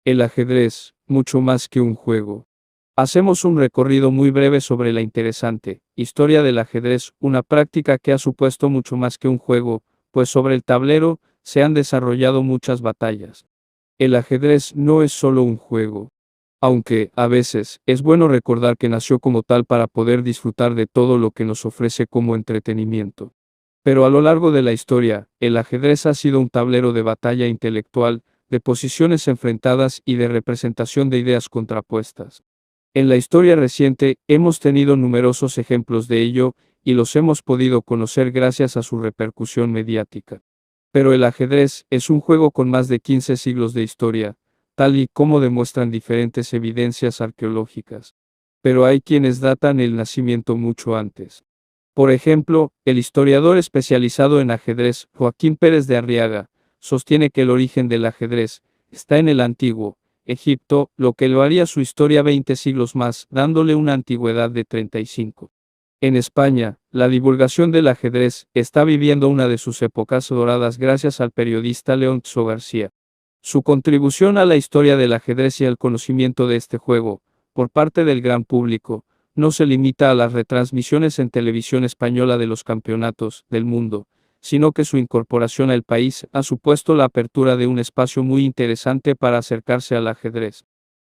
El ajedrez, mucho más que un juego. Hacemos un recorrido muy breve sobre la interesante historia del ajedrez, una práctica que ha supuesto mucho más que un juego, pues sobre el tablero se han desarrollado muchas batallas. El ajedrez no es solo un juego. Aunque, a veces, es bueno recordar que nació como tal para poder disfrutar de todo lo que nos ofrece como entretenimiento. Pero a lo largo de la historia, el ajedrez ha sido un tablero de batalla intelectual, de posiciones enfrentadas y de representación de ideas contrapuestas. En la historia reciente, hemos tenido numerosos ejemplos de ello, y los hemos podido conocer gracias a su repercusión mediática. Pero el ajedrez es un juego con más de 15 siglos de historia, tal y como demuestran diferentes evidencias arqueológicas. Pero hay quienes datan el nacimiento mucho antes. Por ejemplo, el historiador especializado en ajedrez, Joaquín Pérez de Arriaga, sostiene que el origen del ajedrez está en el antiguo Egipto, lo que lo haría su historia 20 siglos más, dándole una antigüedad de 35. En España, la divulgación del ajedrez está viviendo una de sus épocas doradas gracias al periodista Leonzo García. Su contribución a la historia del ajedrez y al conocimiento de este juego, por parte del gran público, no se limita a las retransmisiones en televisión española de los campeonatos del mundo, sino que su incorporación al país ha supuesto la apertura de un espacio muy interesante para acercarse al ajedrez.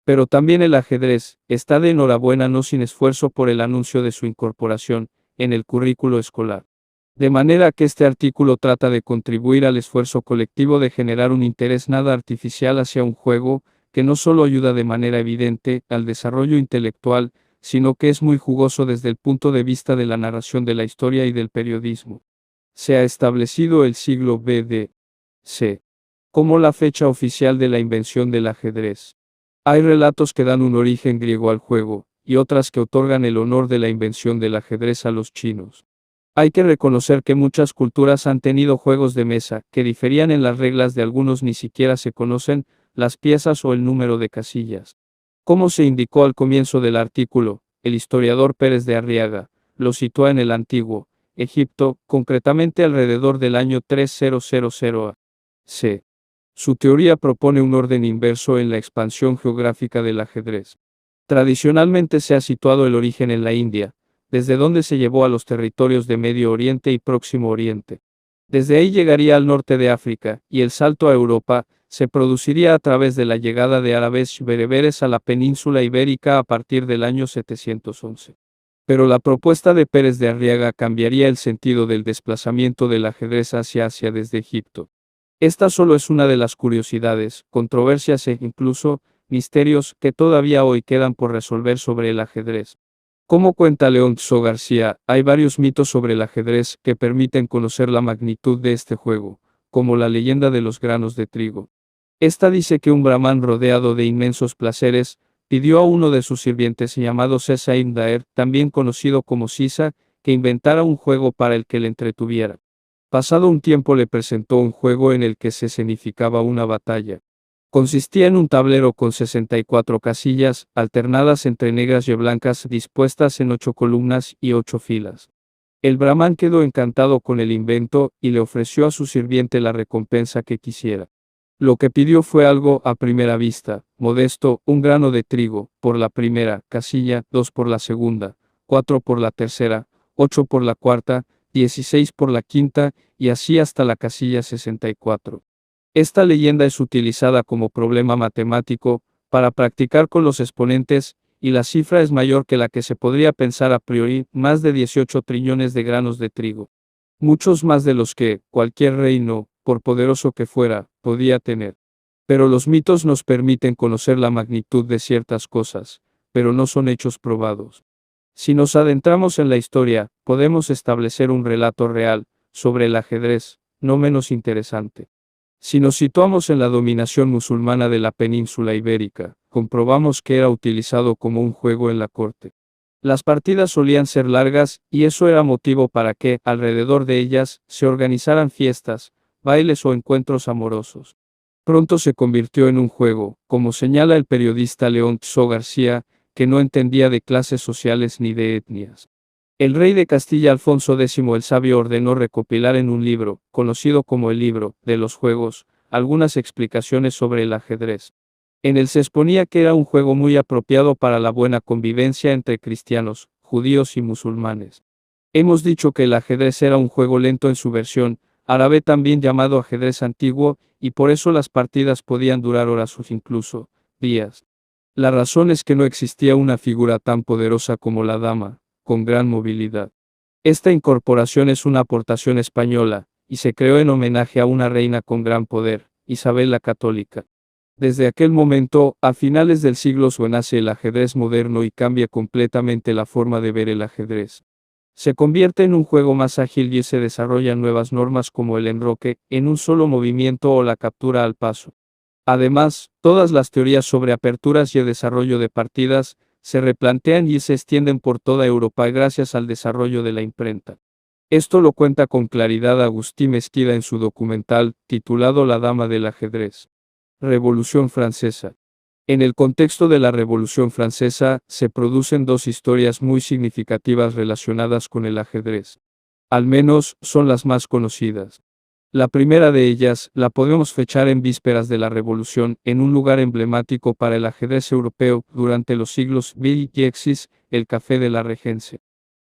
Pero también el ajedrez está de enhorabuena no sin esfuerzo por el anuncio de su incorporación en el currículo escolar. De manera que este artículo trata de contribuir al esfuerzo colectivo de generar un interés nada artificial hacia un juego, que no solo ayuda de manera evidente al desarrollo intelectual, sino que es muy jugoso desde el punto de vista de la narración de la historia y del periodismo. Se ha establecido el siglo B.C. como la fecha oficial de la invención del ajedrez. Hay relatos que dan un origen griego al juego, y otras que otorgan el honor de la invención del ajedrez a los chinos. Hay que reconocer que muchas culturas han tenido juegos de mesa, que diferían en las reglas de algunos ni siquiera se conocen, las piezas o el número de casillas. Como se indicó al comienzo del artículo, el historiador Pérez de Arriaga lo sitúa en el antiguo Egipto, concretamente alrededor del año 3000 a.C. Su teoría propone un orden inverso en la expansión geográfica del ajedrez. Tradicionalmente se ha situado el origen en la India, desde donde se llevó a los territorios de Medio Oriente y Próximo Oriente. Desde ahí llegaría al norte de África, y el salto a Europa se produciría a través de la llegada de árabes bereberes a la península ibérica a partir del año 711. Pero la propuesta de Pérez de Arriaga cambiaría el sentido del desplazamiento del ajedrez hacia Asia desde Egipto. Esta solo es una de las curiosidades, controversias e incluso misterios que todavía hoy quedan por resolver sobre el ajedrez. Como cuenta Leonzo García, hay varios mitos sobre el ajedrez que permiten conocer la magnitud de este juego, como la leyenda de los granos de trigo. Esta dice que un brahman rodeado de inmensos placeres, pidió a uno de sus sirvientes llamado Sesaim Daer, también conocido como Sisa, que inventara un juego para el que le entretuviera. Pasado un tiempo le presentó un juego en el que se escenificaba una batalla. Consistía en un tablero con 64 casillas, alternadas entre negras y blancas dispuestas en 8 columnas y 8 filas. El brahman quedó encantado con el invento y le ofreció a su sirviente la recompensa que quisiera. Lo que pidió fue algo, a primera vista, modesto: un grano de trigo, por la primera casilla, 2 por la segunda, 4 por la tercera, 8 por la cuarta, 16 por la quinta, y así hasta la casilla 64. Esta leyenda es utilizada como problema matemático, para practicar con los exponentes, y la cifra es mayor que la que se podría pensar a priori: más de 18 trillones de granos de trigo. Muchos más de los que cualquier reino, por poderoso que fuera, podía tener. Pero los mitos nos permiten conocer la magnitud de ciertas cosas, pero no son hechos probados. Si nos adentramos en la historia, podemos establecer un relato real sobre el ajedrez, no menos interesante. Si nos situamos en la dominación musulmana de la península ibérica, comprobamos que era utilizado como un juego en la corte. Las partidas solían ser largas, y eso era motivo para que, alrededor de ellas, se organizaran fiestas, bailes o encuentros amorosos. Pronto se convirtió en un juego, como señala el periodista Leonzo García, que no entendía de clases sociales ni de etnias. El rey de Castilla Alfonso X el Sabio ordenó recopilar en un libro, conocido como el Libro de los Juegos, algunas explicaciones sobre el ajedrez. En él se exponía que era un juego muy apropiado para la buena convivencia entre cristianos, judíos y musulmanes. Hemos dicho que el ajedrez era un juego lento en su versión árabe, también llamado ajedrez antiguo, y por eso las partidas podían durar horas o incluso días. La razón es que no existía una figura tan poderosa como la dama, con gran movilidad. Esta incorporación es una aportación española, y se creó en homenaje a una reina con gran poder, Isabel la Católica. Desde aquel momento, a finales del siglo nace el ajedrez moderno y cambia completamente la forma de ver el ajedrez. Se convierte en un juego más ágil y se desarrollan nuevas normas como el enroque, en un solo movimiento o la captura al paso. Además, todas las teorías sobre aperturas y el desarrollo de partidas, se replantean y se extienden por toda Europa gracias al desarrollo de la imprenta. Esto lo cuenta con claridad Agustín Mesquida en su documental, titulado La Dama del Ajedrez. Revolución Francesa. En el contexto de la Revolución Francesa, se producen dos historias muy significativas relacionadas con el ajedrez. Al menos, son las más conocidas. La primera de ellas, la podemos fechar en vísperas de la Revolución, en un lugar emblemático para el ajedrez europeo, durante los siglos XX y XX, el Café de la Regencia.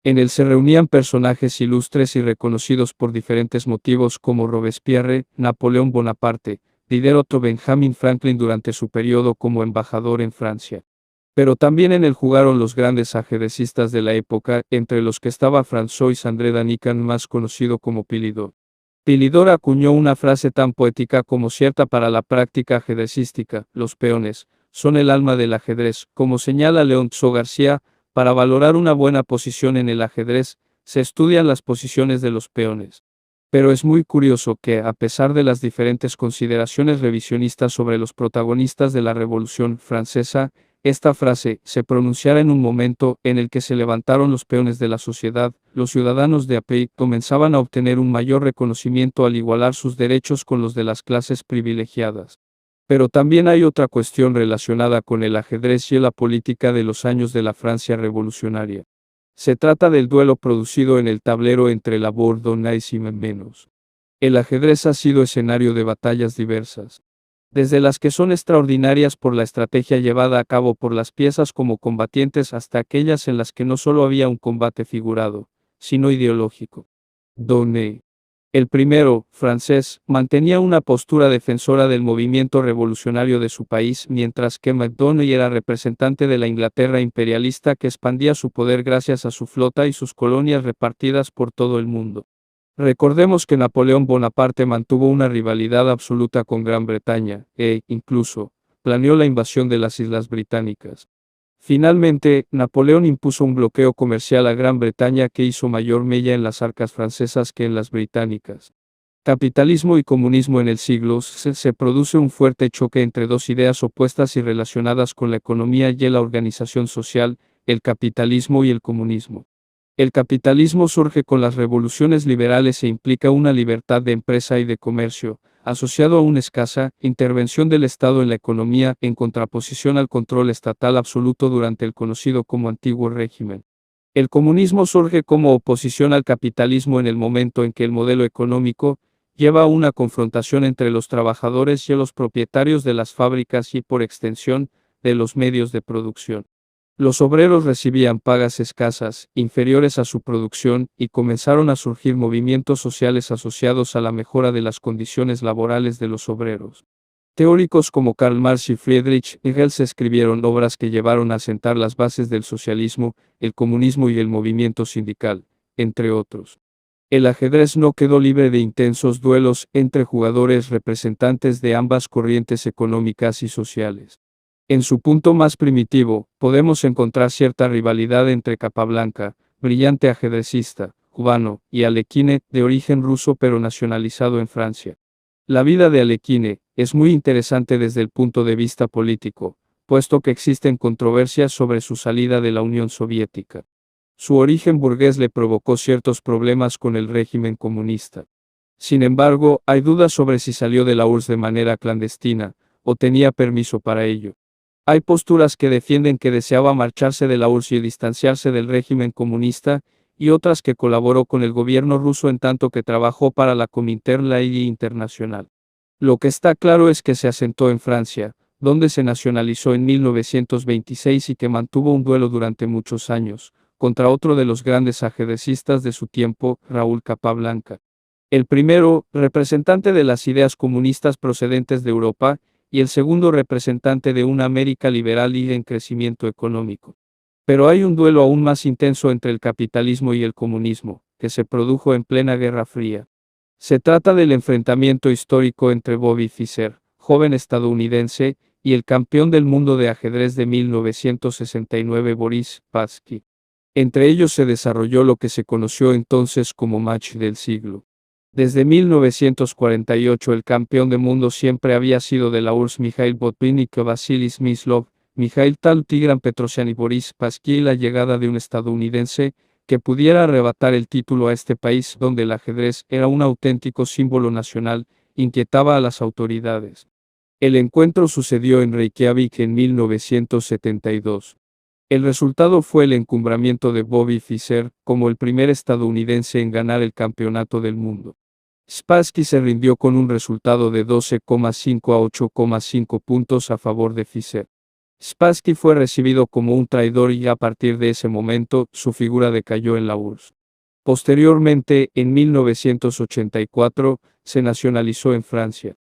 En él se reunían personajes ilustres y reconocidos por diferentes motivos como Robespierre, Napoleón Bonaparte, Diderot o Benjamin Franklin durante su periodo como embajador en Francia. Pero también en él jugaron los grandes ajedrecistas de la época, entre los que estaba François-André Danican, más conocido como Pilidor. Pilidor acuñó una frase tan poética como cierta para la práctica ajedrecística: los peones son el alma del ajedrez, como señala Leonzo García. Para valorar una buena posición en el ajedrez, se estudian las posiciones de los peones. Pero es muy curioso que, a pesar de las diferentes consideraciones revisionistas sobre los protagonistas de la Revolución Francesa, esta frase se pronunciara en un momento en el que se levantaron los peones de la sociedad, los ciudadanos de a pie comenzaban a obtener un mayor reconocimiento al igualar sus derechos con los de las clases privilegiadas. Pero también hay otra cuestión relacionada con el ajedrez y la política de los años de la Francia revolucionaria. Se trata del duelo producido en el tablero entre la Bourdonnais y Menos. El ajedrez ha sido escenario de batallas diversas, desde las que son extraordinarias por la estrategia llevada a cabo por las piezas como combatientes hasta aquellas en las que no solo había un combate figurado, sino ideológico. Donné, el primero, francés, mantenía una postura defensora del movimiento revolucionario de su país, mientras que Macdonald era representante de la Inglaterra imperialista que expandía su poder gracias a su flota y sus colonias repartidas por todo el mundo. Recordemos que Napoleón Bonaparte mantuvo una rivalidad absoluta con Gran Bretaña, incluso, planeó la invasión de las Islas Británicas. Finalmente, Napoleón impuso un bloqueo comercial a Gran Bretaña que hizo mayor mella en las arcas francesas que en las británicas. Capitalismo y comunismo. En el siglo se produce un fuerte choque entre dos ideas opuestas y relacionadas con la economía y la organización social, el capitalismo y el comunismo. El capitalismo surge con las revoluciones liberales e implica una libertad de empresa y de comercio, asociado a una escasa intervención del Estado en la economía, en contraposición al control estatal absoluto durante el conocido como Antiguo Régimen. El comunismo surge como oposición al capitalismo en el momento en que el modelo económico lleva a una confrontación entre los trabajadores y los propietarios de las fábricas y, por extensión, de los medios de producción. Los obreros recibían pagas escasas, inferiores a su producción, y comenzaron a surgir movimientos sociales asociados a la mejora de las condiciones laborales de los obreros. Teóricos como Karl Marx y Friedrich Engels escribieron obras que llevaron a sentar las bases del socialismo, el comunismo y el movimiento sindical, entre otros. El ajedrez no quedó libre de intensos duelos entre jugadores representantes de ambas corrientes económicas y sociales. En su punto más primitivo, podemos encontrar cierta rivalidad entre Capablanca, brillante ajedrecista, cubano, y Alekhine, de origen ruso pero nacionalizado en Francia. La vida de Alekhine es muy interesante desde el punto de vista político, puesto que existen controversias sobre su salida de la Unión Soviética. Su origen burgués le provocó ciertos problemas con el régimen comunista. Sin embargo, hay dudas sobre si salió de la URSS de manera clandestina, o tenía permiso para ello. Hay posturas que defienden que deseaba marcharse de la URSS y distanciarse del régimen comunista, y otras que colaboró con el gobierno ruso en tanto que trabajó para la Comintern y Internacional. Lo que está claro es que se asentó en Francia, donde se nacionalizó en 1926 y que mantuvo un duelo durante muchos años, contra otro de los grandes ajedrecistas de su tiempo, Raúl Capablanca. El primero, representante de las ideas comunistas procedentes de Europa, y el segundo representante de una América liberal y en crecimiento económico. Pero hay un duelo aún más intenso entre el capitalismo y el comunismo, que se produjo en plena Guerra Fría. Se trata del enfrentamiento histórico entre Bobby Fischer, joven estadounidense, y el campeón del mundo de ajedrez de 1969 Boris Spassky. Entre ellos se desarrolló lo que se conoció entonces como match del siglo. Desde 1948 el campeón del mundo siempre había sido de la URSS Mikhail Botvinnik o Vasily Smyslov, Mikhail Tal Tigran Petrosian y Boris Spassky, y la llegada de un estadounidense que pudiera arrebatar el título a este país donde el ajedrez era un auténtico símbolo nacional, inquietaba a las autoridades. El encuentro sucedió en Reykjavik en 1972. El resultado fue el encumbramiento de Bobby Fischer como el primer estadounidense en ganar el campeonato del mundo. Spassky se rindió con un resultado de 12,5 a 8,5 puntos a favor de Fischer. Spassky fue recibido como un traidor y a partir de ese momento su figura decayó en la URSS. Posteriormente, en 1984, se nacionalizó en Francia.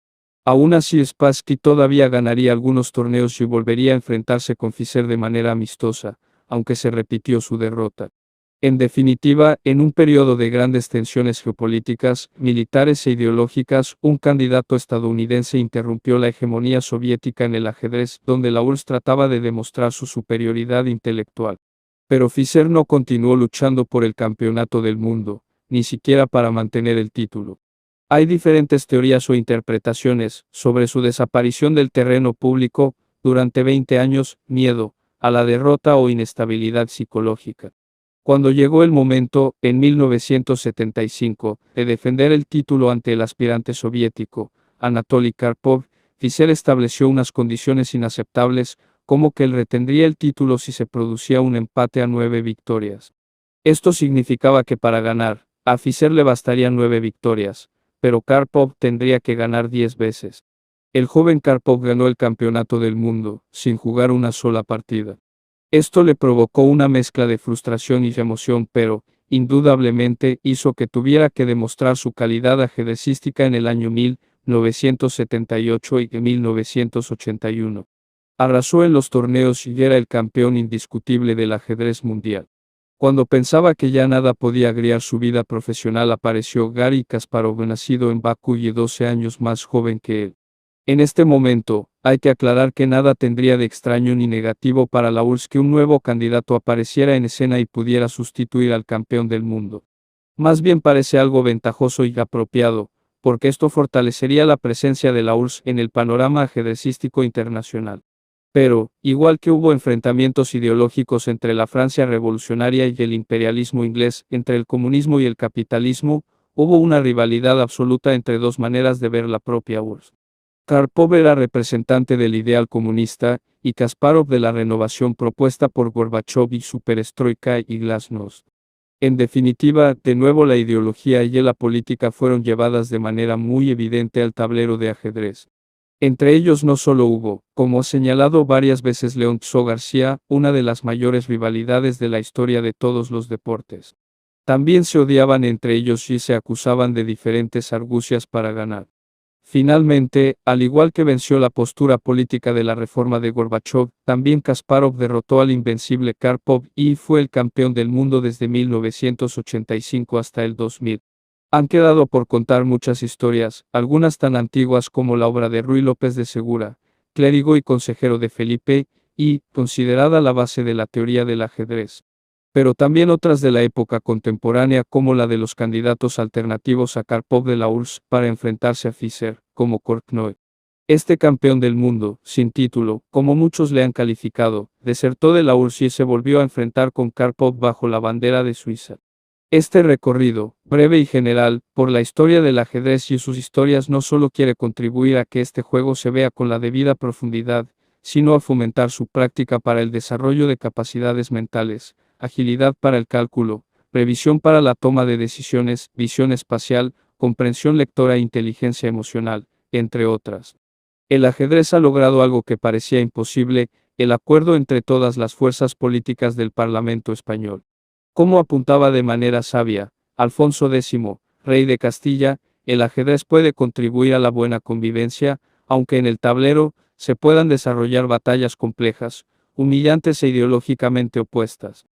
Aún así Spassky todavía ganaría algunos torneos y volvería a enfrentarse con Fischer de manera amistosa, aunque se repitió su derrota. En definitiva, en un periodo de grandes tensiones geopolíticas, militares e ideológicas, un candidato estadounidense interrumpió la hegemonía soviética en el ajedrez, donde la URSS trataba de demostrar su superioridad intelectual. Pero Fischer no continuó luchando por el campeonato del mundo, ni siquiera para mantener el título. Hay diferentes teorías o interpretaciones sobre su desaparición del terreno público durante 20 años, miedo a la derrota o inestabilidad psicológica. Cuando llegó el momento, en 1975, de defender el título ante el aspirante soviético, Anatoly Karpov, Fischer estableció unas condiciones inaceptables, como que él retendría el título si se producía un empate a 9 victorias. Esto significaba que para ganar, a Fischer le bastarían 9 victorias, pero Karpov tendría que ganar 10 veces. El joven Karpov ganó el campeonato del mundo, sin jugar una sola partida. Esto le provocó una mezcla de frustración y emoción, pero, indudablemente, hizo que tuviera que demostrar su calidad ajedrecística en el año 1978 y 1981. Arrasó en los torneos y era el campeón indiscutible del ajedrez mundial. Cuando pensaba que ya nada podía agriar su vida profesional, apareció Garry Kasparov, nacido en Bakú y 12 años más joven que él. En este momento, hay que aclarar que nada tendría de extraño ni negativo para la URSS que un nuevo candidato apareciera en escena y pudiera sustituir al campeón del mundo. Más bien parece algo ventajoso y apropiado, porque esto fortalecería la presencia de la URSS en el panorama ajedrecístico internacional. Pero, igual que hubo enfrentamientos ideológicos entre la Francia revolucionaria y el imperialismo inglés, entre el comunismo y el capitalismo, hubo una rivalidad absoluta entre dos maneras de ver la propia URSS. Karpov era representante del ideal comunista, y Kasparov de la renovación propuesta por Gorbachov y su perestroika y glasnost. En definitiva, de nuevo la ideología y la política fueron llevadas de manera muy evidente al tablero de ajedrez. Entre ellos no solo hubo, como ha señalado varias veces León Tso García, una de las mayores rivalidades de la historia de todos los deportes. También se odiaban entre ellos y se acusaban de diferentes argucias para ganar. Finalmente, al igual que venció la postura política de la reforma de Gorbachov, también Kasparov derrotó al invencible Karpov y fue el campeón del mundo desde 1985 hasta el 2000. Han quedado por contar muchas historias, algunas tan antiguas como la obra de Ruy López de Segura, clérigo y consejero de Felipe, y considerada la base de la teoría del ajedrez. Pero también otras de la época contemporánea como la de los candidatos alternativos a Karpov de la URSS para enfrentarse a Fischer, como Kortnoy. Este campeón del mundo, sin título, como muchos le han calificado, desertó de la URSS y se volvió a enfrentar con Karpov bajo la bandera de Suiza. Este recorrido, breve y general, por la historia del ajedrez y sus historias no solo quiere contribuir a que este juego se vea con la debida profundidad, sino a fomentar su práctica para el desarrollo de capacidades mentales, agilidad para el cálculo, previsión para la toma de decisiones, visión espacial, comprensión lectora e inteligencia emocional, entre otras. El ajedrez ha logrado algo que parecía imposible, el acuerdo entre todas las fuerzas políticas del Parlamento español. Como apuntaba de manera sabia Alfonso X, rey de Castilla, el ajedrez puede contribuir a la buena convivencia, aunque en el tablero se puedan desarrollar batallas complejas, humillantes e ideológicamente opuestas.